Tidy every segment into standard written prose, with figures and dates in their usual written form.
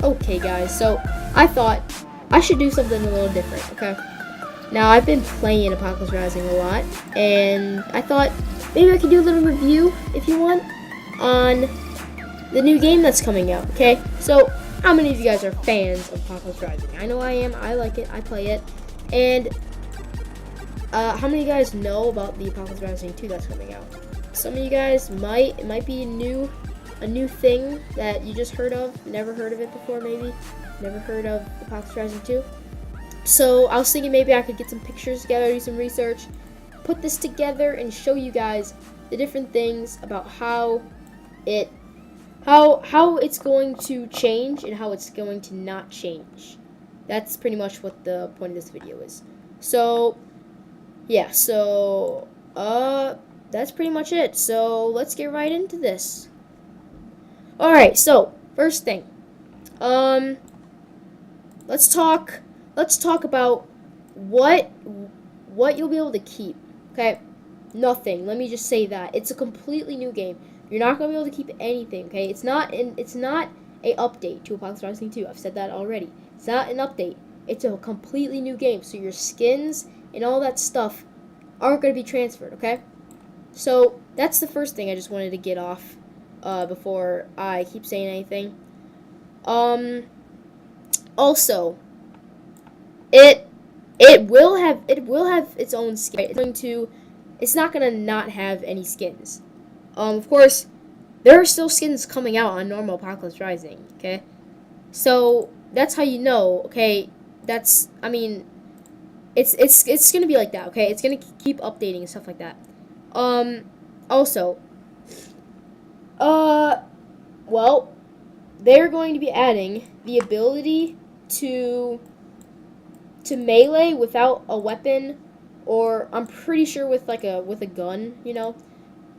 Okay, guys, so I thought I should do something a little different, okay? Now, I've been playing Apocalypse Rising a lot, and I thought maybe I could do a little review, if you want, on the new game that's coming out, okay? So, how many of you guys are fans of Apocalypse Rising? I know I am. I like it. I play it. And how many of you guys know about the Apocalypse Rising 2 that's coming out? Some of you guys it might be a new thing that you just heard of, never heard of it before, maybe. Never heard of Apocalypse Rising 2. So I was thinking maybe I could get some pictures together, do some research, put this together, and show you guys the different things about how it's going to change and how it's going to not change. That's pretty much what the point of this video is. So yeah, that's pretty much it. So let's get right into this. Alright, so first thing. Let's talk about what you'll be able to keep. Okay? Nothing. Let me just say that. It's a completely new game. You're not going to be able to keep anything, okay? It's not a update to Apocalypse Rising 2. I've said that already. It's not an update. It's a completely new game. So your skins and all that stuff aren't going to be transferred, okay? So that's the first thing I just wanted to get off before I keep saying anything. Also, it will have its own skin. It's not gonna not have any skins. Of course, there are still skins coming out on normal Apocalypse Rising. Okay, so that's how you know. Okay, it's gonna be like that. Okay, it's gonna keep updating and stuff like that. Also, well, they're going to be adding the ability to melee without a weapon, or I'm pretty sure with a gun, you know.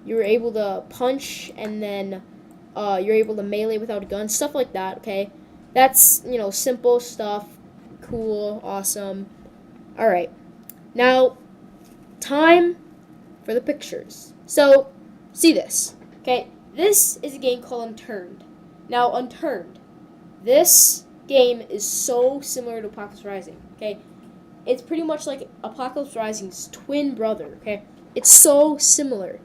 You're able to punch and then you're able to melee without a gun, stuff like that, okay? That's, simple stuff, cool, awesome. Alright. Now, time for the pictures. So, see this, okay? This is a game called Unturned. Now, Unturned. This game is so similar to Apocalypse Rising, okay? It's pretty much like Apocalypse Rising's twin brother, okay? It's so similar,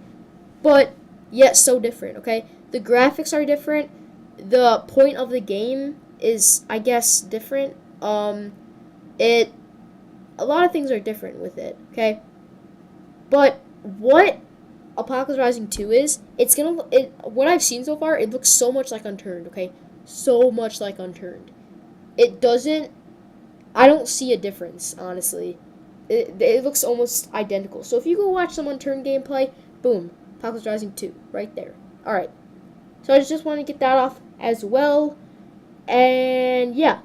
but yet so different, okay? The graphics are different. The point of the game is, I guess, different. A lot of things are different with it, okay? But what Apocalypse Rising 2 is, what I've seen so far, it looks so much like Unturned, okay? So much like Unturned. I don't see a difference, honestly. It looks almost identical. So if you go watch some Unturned gameplay, boom, Apocalypse Rising 2, right there. Alright. So I just want to get that off as well. And yeah.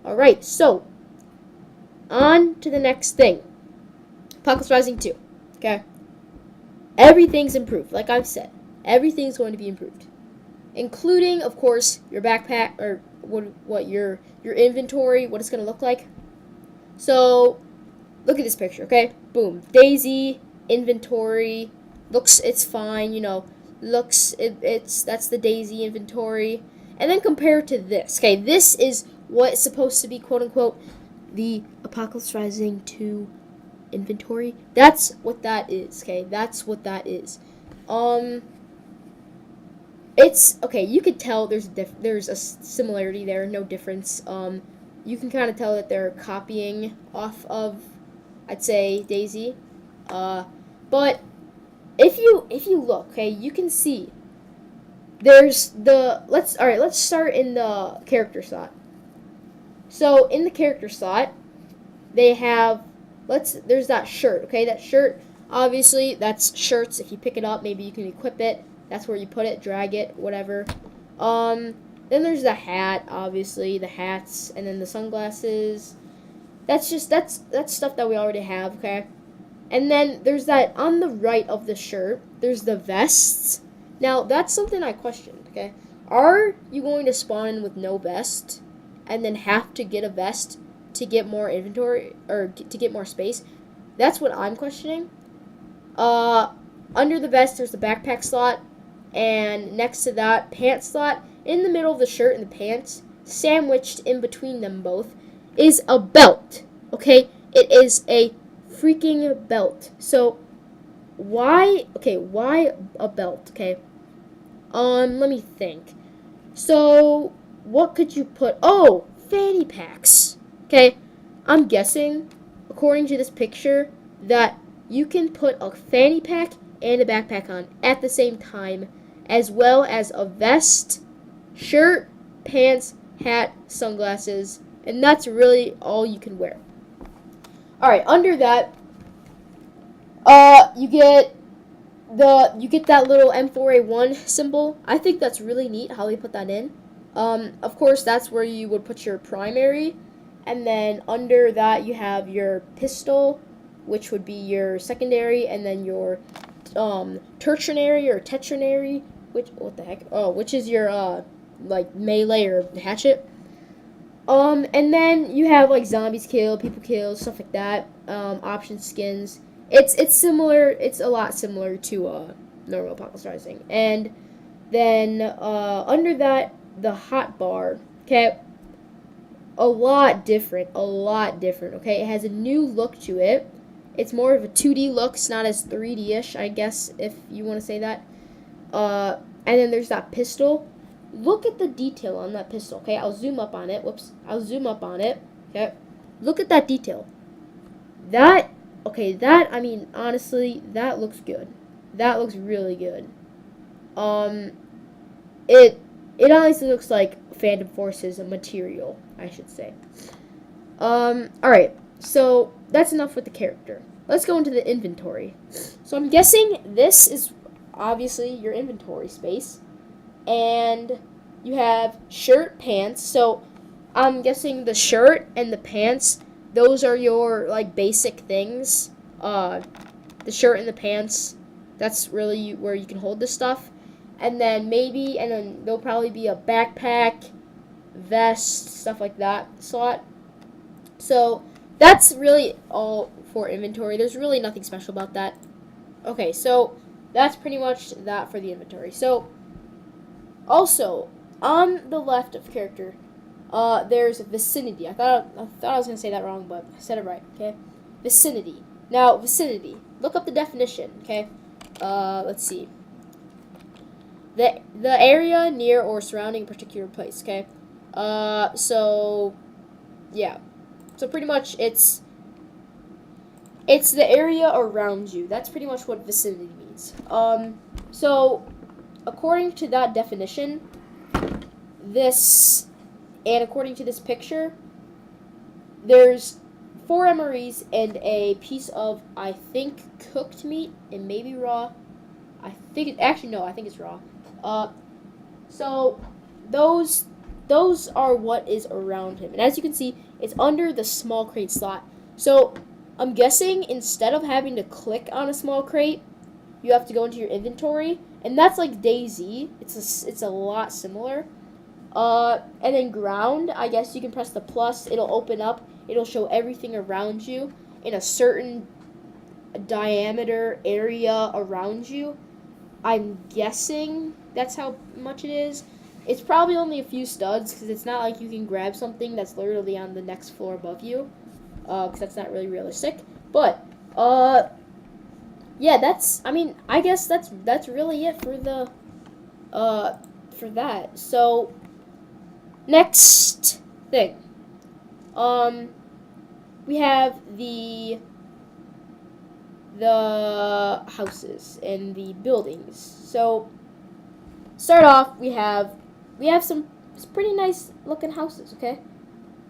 Alright, so on to the next thing. Apocalypse Rising 2. Okay. Everything's improved, like I've said. Everything's going to be improved. Including, of course, your backpack, or what your inventory, what it's going to look like. So, look at this picture, okay? Boom. Daisy, inventory, it's fine, that's the Daisy inventory. And then compare to this, okay? This is what's supposed to be, quote-unquote, the Apocalypse Rising 2 inventory. That's what that is, okay? That's what that is. It's, okay, you could tell there's a similarity there, no difference. You can kind of tell that they're copying off of, I'd say, Daisy. But if you look, okay, you can see there's let's start in the character slot. So in the character slot, they have there's that shirt, okay? That shirt, obviously, that's shirts. If you pick it up, maybe you can equip it. That's where you put it, drag it, whatever. Then there's the hat, obviously, the hats, and then the sunglasses. That's stuff that we already have, okay? And then there's that on the right of the shirt, there's the vests. Now, that's something I questioned, okay? Are you going to spawn in with no vest and then have to get a vest to get more inventory, or to get more space? That's what I'm questioning. Under the vest, there's the backpack slot, and next to that, pants slot. In the middle of the shirt and the pants, sandwiched in between them both is a belt, okay? It is a freaking belt. So, why a belt, okay? Let me think. So, what could you put? Oh, fanny packs. Okay, I'm guessing, according to this picture, that you can put a fanny pack and a backpack on at the same time, as well as a vest, shirt, pants, hat, sunglasses, and that's really all you can wear. Alright, under that, you get that little M4A1 symbol. I think that's really neat how they put that in. Of course, that's where you would put your primary, and then under that you have your pistol, which would be your secondary, and then your tertiary or tetranary, which is your like melee or hatchet. And then you have like zombies kill, people kill, stuff like that. Option skins. It's similar. It's a lot similar to normal Apocalypse Rising. And then under that, the hot bar. Okay, a lot different. Okay, it has a new look to it. It's more of a 2D look. It's not as 3D-ish, I guess, if you want to say that. And then there's that pistol. Look at the detail on that pistol. Okay, I'll zoom up on it. I'll zoom up on it. Okay, look at that detail. I mean, honestly, that looks good. That looks really good. It honestly looks like Phantom Force's material, I should say. Alright, so that's enough with the character. Let's go into the inventory. So I'm guessing this is obviously your inventory space. And you have shirt, pants. So I'm guessing the shirt and the pants, those are your like basic things. The shirt and the pants, that's really where you can hold this stuff. And then there'll probably be a backpack, vest, stuff like that slot. So that's really all for inventory. There's really nothing special about that. Okay, so that's pretty much that for the inventory. So also on the left of character, there's vicinity. I thought I was gonna say that wrong, but I said it right. Okay, vicinity. Now vicinity. Look up the definition. Okay, let's see. The area near or surrounding a particular place. Okay, so yeah, so pretty much it's the area around you. That's pretty much what vicinity means. So according to that definition, according to this picture, there's 4 MREs and a piece of, I think, cooked meat and maybe raw. I think it's raw. So those are what is around him, and as you can see, it's under the small crate slot. So I'm guessing instead of having to click on a small crate, you have to go into your inventory, and that's like DayZ. It's a lot similar. And then ground, I guess you can press the plus. It'll open up. It'll show everything around you in a certain diameter area around you. I'm guessing that's how much it is. It's probably only a few studs, because it's not like you can grab something that's literally on the next floor above you, because that's not really realistic. But yeah, I guess that's really it for the for that. So next thing, we have the houses and the buildings. So start off, we have some pretty nice looking houses. Okay,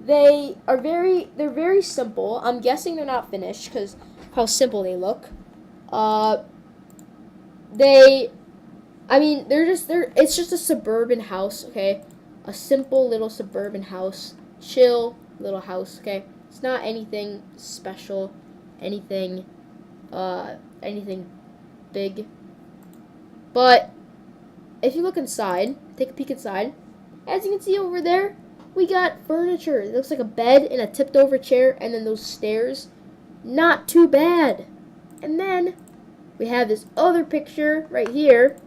they're very simple. I'm guessing they're not finished because how simple they look. It's just a suburban house. Okay, a simple little suburban house, chill little house. Okay, it's not anything special, anything big. But if you look inside, take a peek inside, as you can see over there, we got furniture. It looks like a bed and a tipped over chair, and then those stairs. Not too bad. And then we have this other picture right here.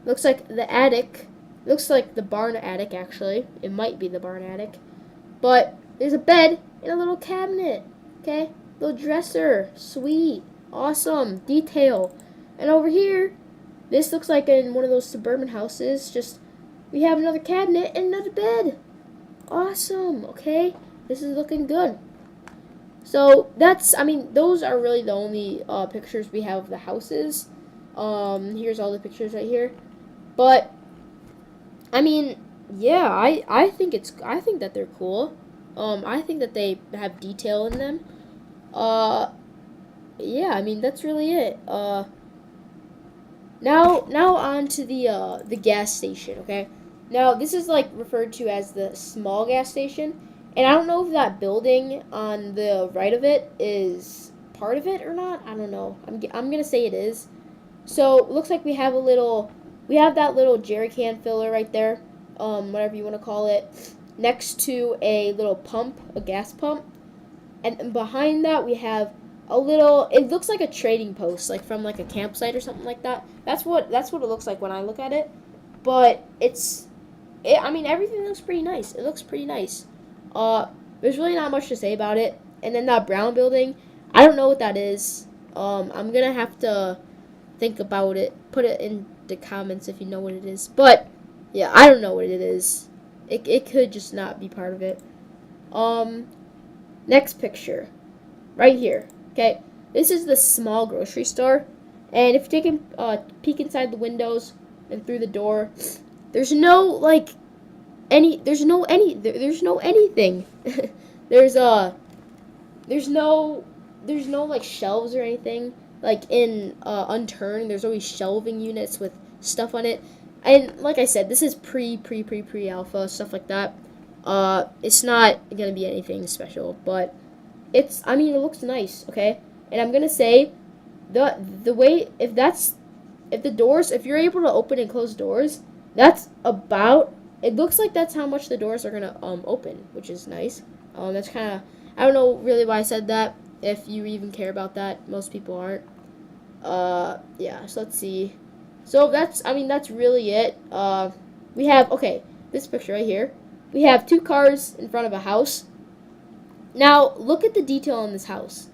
Looks like the attic Looks like the barn attic, actually. It might be the barn attic. But there's a bed and a little cabinet. Okay? Little dresser. Sweet. Awesome. Detail. And over here, this looks like in one of those suburban houses. Just, we have another cabinet and another bed. Awesome. Okay? This is looking good. So that's, I mean, those are really the only pictures we have of the houses. Here's all the pictures right here. But I mean, yeah, I think that they're cool. I think that they have detail in them. Uh, yeah, I mean that's really it. Now on to the gas station. Okay, now this is like referred to as the small gas station, and I don't know if that building on the right of it is part of it or not. I don't know. I'm gonna say it is. So it looks like we have that little jerry can filler right there, whatever you want to call it, next to a little pump, a gas pump, and behind that we have a little. It looks like a trading post, like from like a campsite or something like that. That's what it looks like when I look at it. But I mean, everything looks pretty nice. It looks pretty nice. There's really not much to say about it. And then that brown building, I don't know what that is. I'm gonna have to think about it. Put it in the comments if you know what it is. But yeah, I don't know what it is. It could just not be part of it. Next picture, right here. Okay, this is the small grocery store, and if you take a peek inside the windows and through the door, there's no like there's no anything. there's there's no like shelves or anything. Like in Unturned, there's always shelving units with stuff on it. And like I said, this is pre alpha, stuff like that. It's not gonna be anything special, but I mean, it looks nice, okay? And I'm gonna say the way if you're able to open and close doors, it looks like that's how much the doors are gonna open, which is nice. That's kind of, I don't know really why I said that. If you even care about that, most people aren't. Yeah, so let's see. So that's really it. We have, okay, this picture right here. We have two cars in front of a house. Now, look at the detail on this house.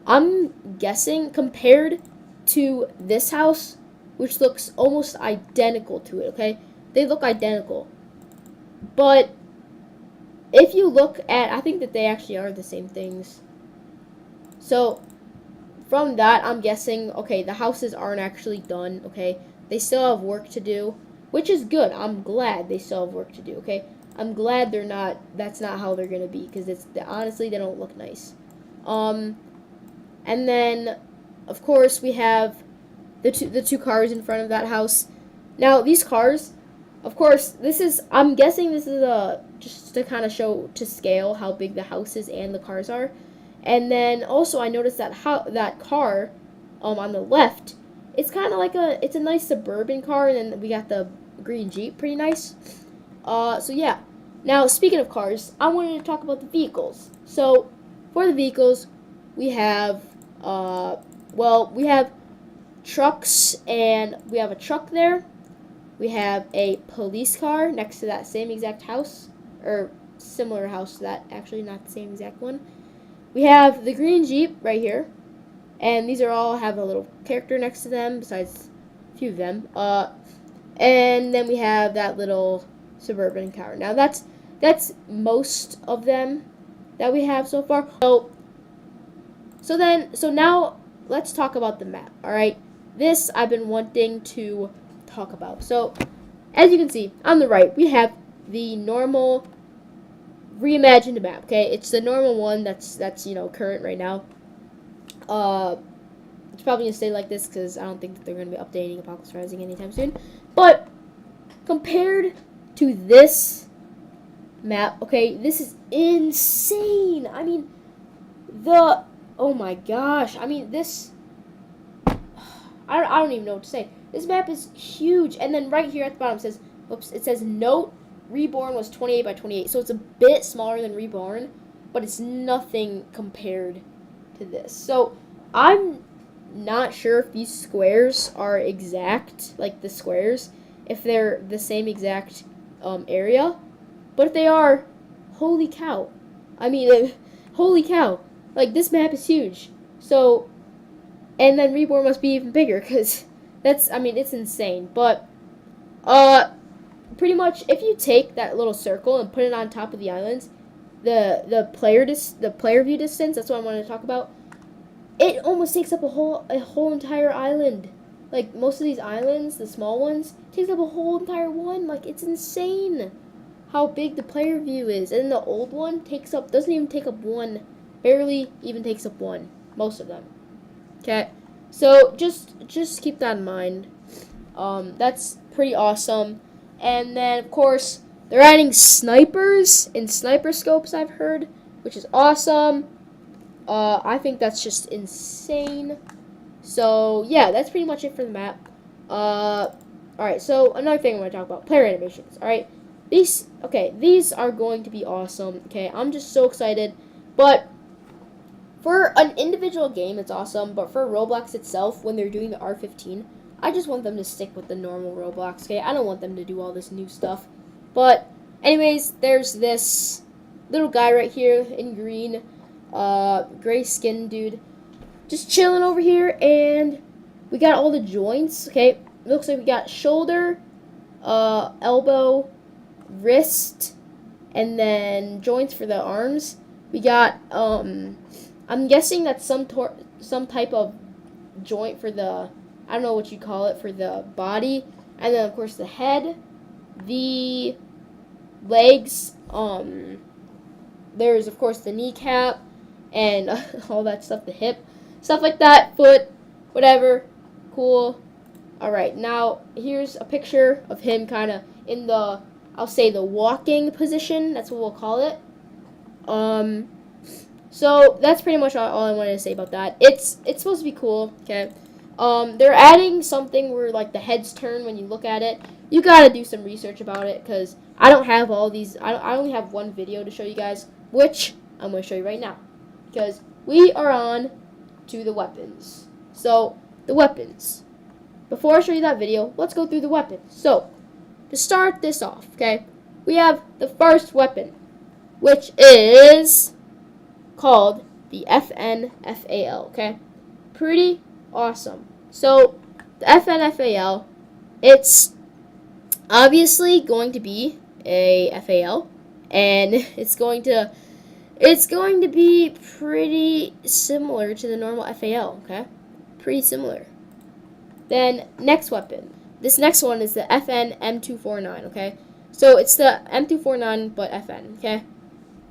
I'm guessing compared to this house, which looks almost identical to it, okay? They look identical. But if you look at, I think that they actually are the same things. So, from that, I'm guessing, okay, the houses aren't actually done, okay? They still have work to do, which is good. I'm glad they still have work to do, okay? I'm glad that's not how they're going to be, because honestly, they don't look nice. And then, of course, we have the two cars in front of that house. Now, these cars, of course, I'm guessing this is just to kind of show to scale how big the houses and the cars are. And then also I noticed that that car on the left, it's kind of like it's a nice suburban car, and then we got the green Jeep, pretty nice. So yeah. Now, speaking of cars, I wanted to talk about the vehicles. So, for the vehicles, we have we have trucks, and we have a truck there. We have a police car next to that same exact house, or similar house to that, actually not the same exact one. We have the green Jeep right here, and these all have a little character next to them, besides a few of them. And then we have that little suburban car. Now that's most of them that we have so far. So now let's talk about the map. All right, this I've been wanting to talk about. So as you can see on the right, we have the normal reimagined map. Okay, it's the normal one that's current right now. It's probably gonna stay like this because I don't think that they're gonna be updating Apocalypse Rising anytime soon. But compared to this map, okay, this is insane. I mean, oh my gosh. I mean, this, I don't even know what to say. This map is huge. And then right here at the bottom it says note Reborn was 28 by 28. So it's a bit smaller than Reborn, but it's nothing compared to this. So I'm not sure if these squares are exact, like the squares. if they're the same exact area. But if they are, holy cow. I mean, holy cow. Like, this map is huge. So, and then Reborn must be even bigger, because that's, I mean, it's insane. But, pretty much, if you take that little circle and put it on top of the islands, the player view distance, that's what I wanted to talk about, it almost takes up a whole entire island. Like, most of these islands, the small ones, takes up a whole entire one. Like, it's insane how big the player view is. And the old one doesn't even take up one, barely even takes up one, most of them. Okay, so just keep that in mind. That's pretty awesome. And then, of course, they're adding snipers and sniper scopes, I've heard, which is awesome. I think that's just insane. So, yeah, that's pretty much it for the map. Alright, so another thing I want to talk about, player animations, alright? These are going to be awesome, okay? I'm just so excited. But for an individual game, it's awesome. But for Roblox itself, when they're doing the R15, I just want them to stick with the normal Roblox, okay? I don't want them to do all this new stuff. But, anyways, there's this little guy right here in green, gray skin dude, just chilling over here, and we got all the joints, okay? It looks like we got shoulder, elbow, wrist, and then joints for the arms. We got, I'm guessing that's some type of joint for the, I don't know what you call it, for the body. And then, of course, the head, the legs, there's, of course, the kneecap, and all that stuff, the hip, stuff like that, foot, whatever, cool. Alright, now, here's a picture of him kind of in the, I'll say the walking position, that's what we'll call it. So, that's pretty much all I wanted to say about that. It's supposed to be cool, okay? They're adding something where, like, the heads turn when you look at it. You gotta do some research about it, because I don't have all these, I only have one video to show you guys, which I'm going to show you right now. Because we are on to the weapons. So, the weapons. Before I show you that video, let's go through the weapons. So, to start this off, okay, we have the first weapon, which is called the FNFAL, okay? Pretty awesome. So, the FNFAL, it's obviously going to be a FAL, and it's going to be pretty similar to the normal FAL, okay? Pretty similar. Then, next weapon. This next one is the FN M249, okay? So, it's the M249, but FN, okay?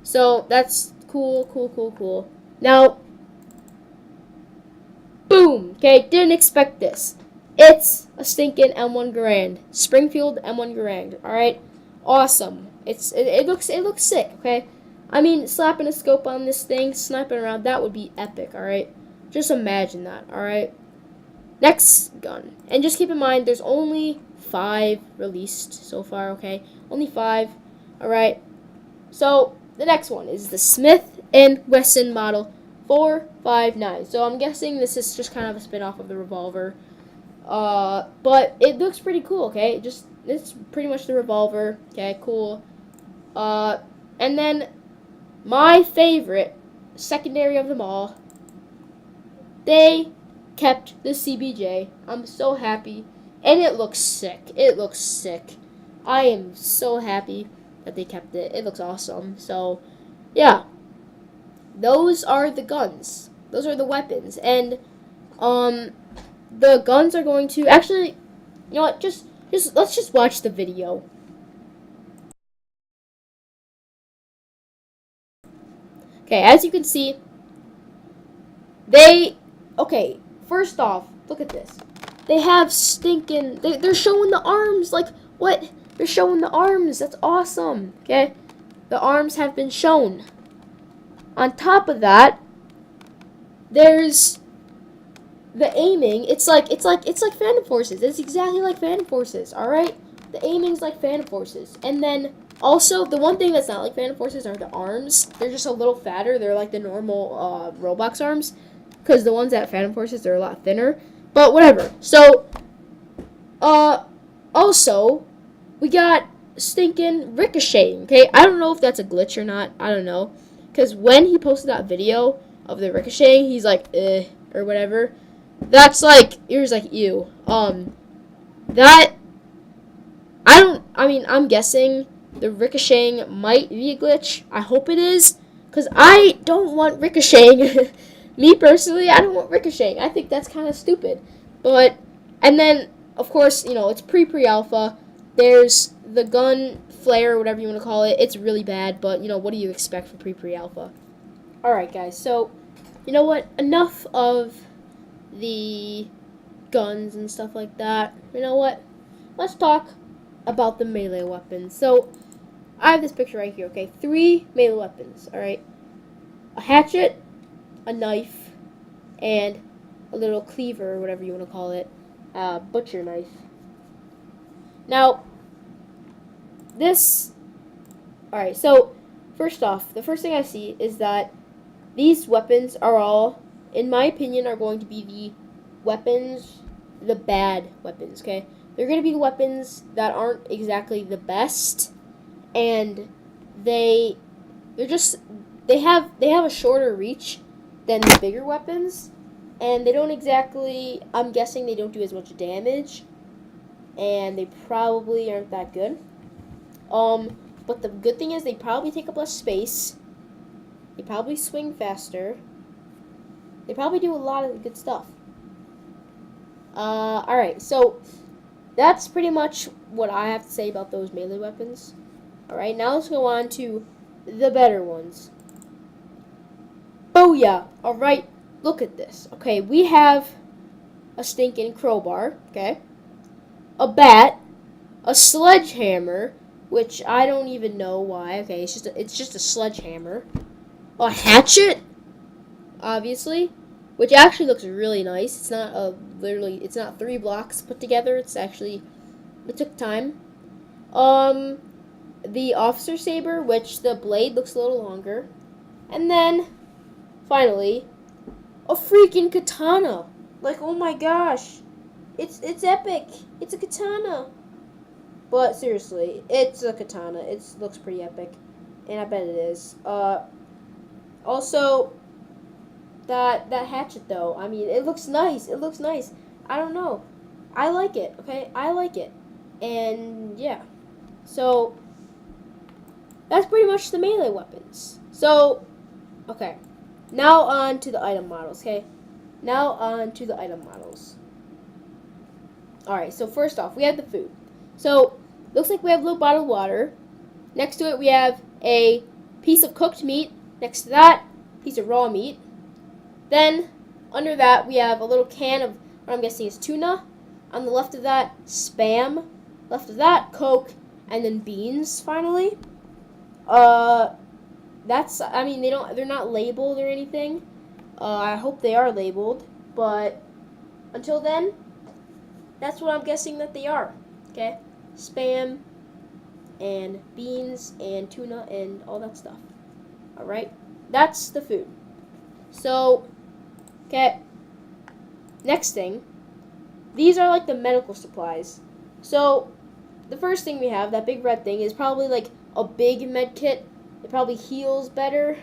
So, that's cool. Now, boom, okay? Didn't expect this. It's a stinking M1 Garand. Springfield M1 Garand, alright? Awesome. It looks sick, okay? I mean, slapping a scope on this thing, sniping around, that would be epic, alright? Just imagine that, alright? Next gun. And just keep in mind, there's only 5 released so far, okay? Only 5, alright? So, the next one is the Smith & Wesson Model 459. So, I'm guessing this is just kind of a spin-off of the revolver. But it looks pretty cool, okay? It's pretty much the revolver, okay? Cool. And then my favorite secondary of them all, they kept the CBJ. I'm so happy, and it looks sick. I am so happy that they kept it. It looks awesome. So, yeah, those are the guns. Those are the weapons, and the guns are going to actually, you know what? Just let's just watch the video. Okay, as you can see, okay, first off, look at this. They have stinking, they're showing the arms, like, what? They're showing the arms, that's awesome, okay? The arms have been shown. On top of that, there's the aiming. It's like Phantom Forces. It's exactly like Phantom Forces, alright? The aiming's like Phantom Forces. And then, also, the one thing that's not like Phantom Forces are the arms. They're just a little fatter. They're like the normal Roblox arms. Because the ones at Phantom Forces, they're a lot thinner. But whatever. So, Also, we got stinking ricocheting, okay? I don't know if that's a glitch or not. I don't know. Because when he posted that video of the ricocheting, he's like, or whatever. That's like, he was like, ew. That, I mean, I'm guessing the ricocheting might be a glitch. I hope it is. Because I don't want ricocheting. Me personally, I don't want ricocheting. I think that's kind of stupid. But, and then, of course, you know, it's pre-alpha. There's the gun flare, whatever you want to call it. It's really bad, but, you know, what do you expect for pre-alpha? Alright, guys, so, you know what? Enough of the guns and stuff like that. You know what? Let's talk about the melee weapons. So, I have this picture right here, okay? 3 melee weapons, alright? A hatchet, a knife, and a little cleaver, or whatever you want to call it. Butcher knife. Now, alright, so, first off, the first thing I see is that these weapons are all, in my opinion, are going to be the bad weapons, okay? They're going to be the weapons that aren't exactly the best, and they have a shorter reach than the bigger weapons, and they don't exactly, I'm guessing they don't do as much damage, and they probably aren't that good. But the good thing is they probably take up less space. They probably swing faster. They probably do a lot of good stuff. Alright, so that's pretty much what I have to say about those melee weapons. Alright, now let's go on to the better ones. Booyah! Alright, look at this. Okay, we have a stinking crowbar, okay? A bat, a sledgehammer, which I don't even know why. Okay, it's just a sledgehammer. A hatchet, obviously, which actually looks really nice. It's not it's not 3 blocks put together. It took time. The officer saber, which the blade looks a little longer, and then finally a freaking katana. Like, oh my gosh, it's epic. It's a katana. But seriously, it's a katana. It looks pretty epic, and I bet it is. Also, that hatchet though. I mean, it looks nice. It looks nice. I don't know. I like it. Okay, I like it. And yeah, so that's pretty much the melee weapons. So, okay, now on to the item models. Okay, now on to the item models. All right. So first off, we have the food. So looks like we have a little bottle of water. Next to it, we have a piece of cooked meat. Next to that, piece of raw meat. Then, under that, we have a little can of what I'm guessing is tuna. On the left of that, Spam. Left of that, Coke. And then beans, finally. I mean, they're not labeled or anything. I hope they are labeled. But, until then, that's what I'm guessing that they are. Okay? Spam, and beans, and tuna, and all that stuff. Alright? That's the food. So, okay. Next thing. These are like the medical supplies. So, the first thing we have, that big red thing, is probably like a big med kit. It probably heals better.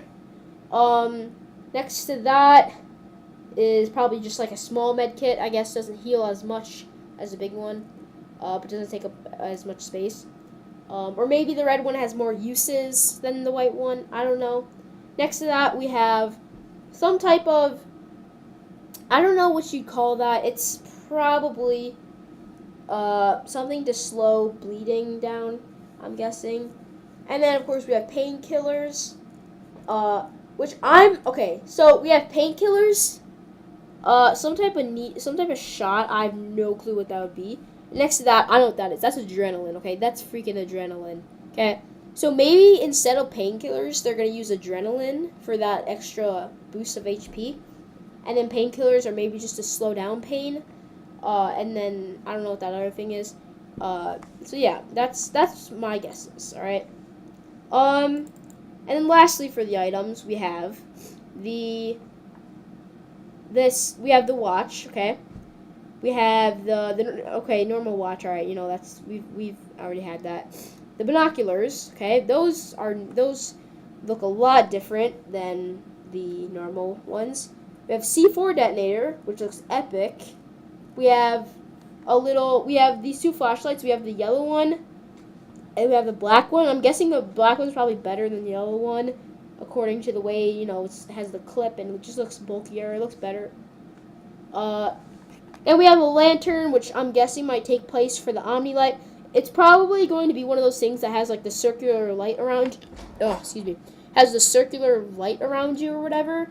Next to that is probably just like a small med kit. I guess doesn't heal as much as a big one, but doesn't take up as much space. Or maybe the red one has more uses than the white one. I don't know. Next to that, we have some type of, I don't know what you'd call that. It's probably something to slow bleeding down, I'm guessing. And then, of course, we have painkillers, okay, so we have painkillers, some type of shot. I have no clue what that would be. Next to that, I know what that is. That's adrenaline, okay? That's freaking adrenaline, okay? So maybe instead of painkillers, they're going to use adrenaline for that extra boost of HP. And then painkillers are maybe just to slow down pain. And then, I don't know what that other thing is. So yeah, that's my guesses, alright? And then lastly for the items, we have we have the watch, okay? We have the normal watch. All right, you know that's we've already had that. The binoculars. Okay, those look a lot different than the normal ones. We have C4 detonator, which looks epic. We have we have these two flashlights. We have the yellow one and we have the black one. I'm guessing the black one's probably better than the yellow one, according to the way, you know, it has the clip and it just looks bulkier. It looks better. Then we have a lantern, which I'm guessing might take place for the Omni light. It's probably going to be one of those things that has like the circular light around. Oh, excuse me. Has the circular light around you or whatever.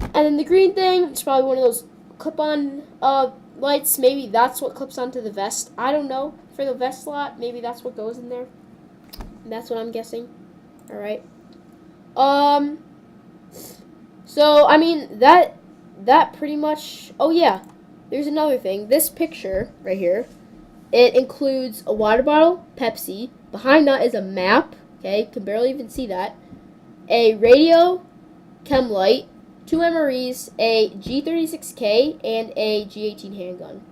And then the green thing, it's probably one of those clip-on lights. Maybe that's what clips onto the vest. I don't know. For the vest slot, maybe that's what goes in there. That's what I'm guessing. All right. So I mean that pretty much. Oh yeah. There's another thing. This picture right here, it includes a water bottle, Pepsi. Behind that is a map. Okay, can barely even see that. A radio, chem light, 2 MREs, a G36K, and a G18 handgun.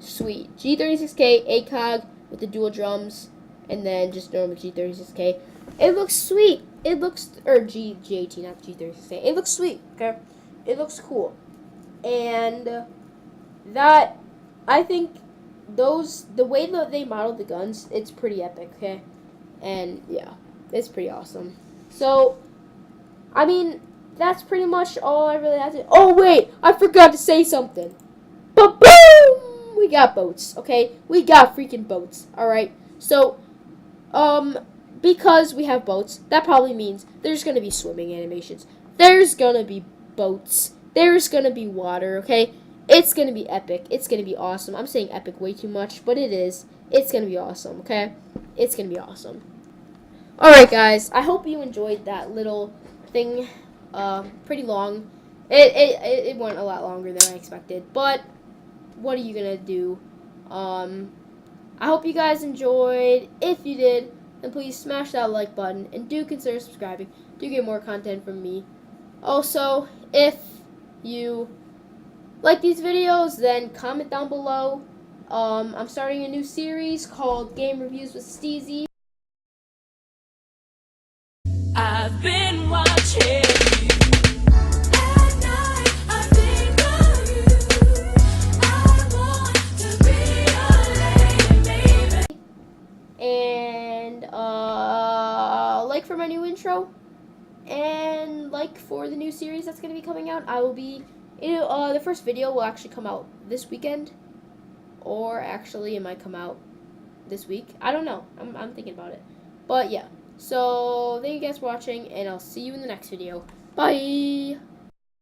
Sweet. G36K, ACOG with the dual drums, and then just normal G36K. It looks sweet. It looks, or G18, not G36K. It looks sweet, okay? It looks cool. And that, I think, the way that they modeled the guns, it's pretty epic, okay? And, yeah, it's pretty awesome. So, I mean, that's pretty much all I really have to. Oh, wait, I forgot to say something. Ba-boom! We got boats, okay? We got freaking boats, alright? So, because we have boats, that probably means there's gonna be swimming animations. There's gonna be boats. There's gonna be water, okay? It's gonna be epic. It's gonna be awesome. I'm saying epic way too much, but it is. It's gonna be awesome, okay? It's gonna be awesome. Alright, guys. I hope you enjoyed that little thing. Pretty long. It went a lot longer than I expected, but what are you gonna do? I hope you guys enjoyed. If you did, then please smash that like button and do consider subscribing to get more content from me. Also, if you like these videos, then comment down below. I'm starting a new series called Game Reviews with Steezy. I've been watching you. At night, I think of you. I want to be your lady, baby. And like for my new intro, and like for the new series that's going to be coming out. I will be, the first video will actually come out this weekend, or actually it might come out this week. I don't know. I'm thinking about it. But yeah. So thank you guys for watching, and I'll see you in the next video. Bye.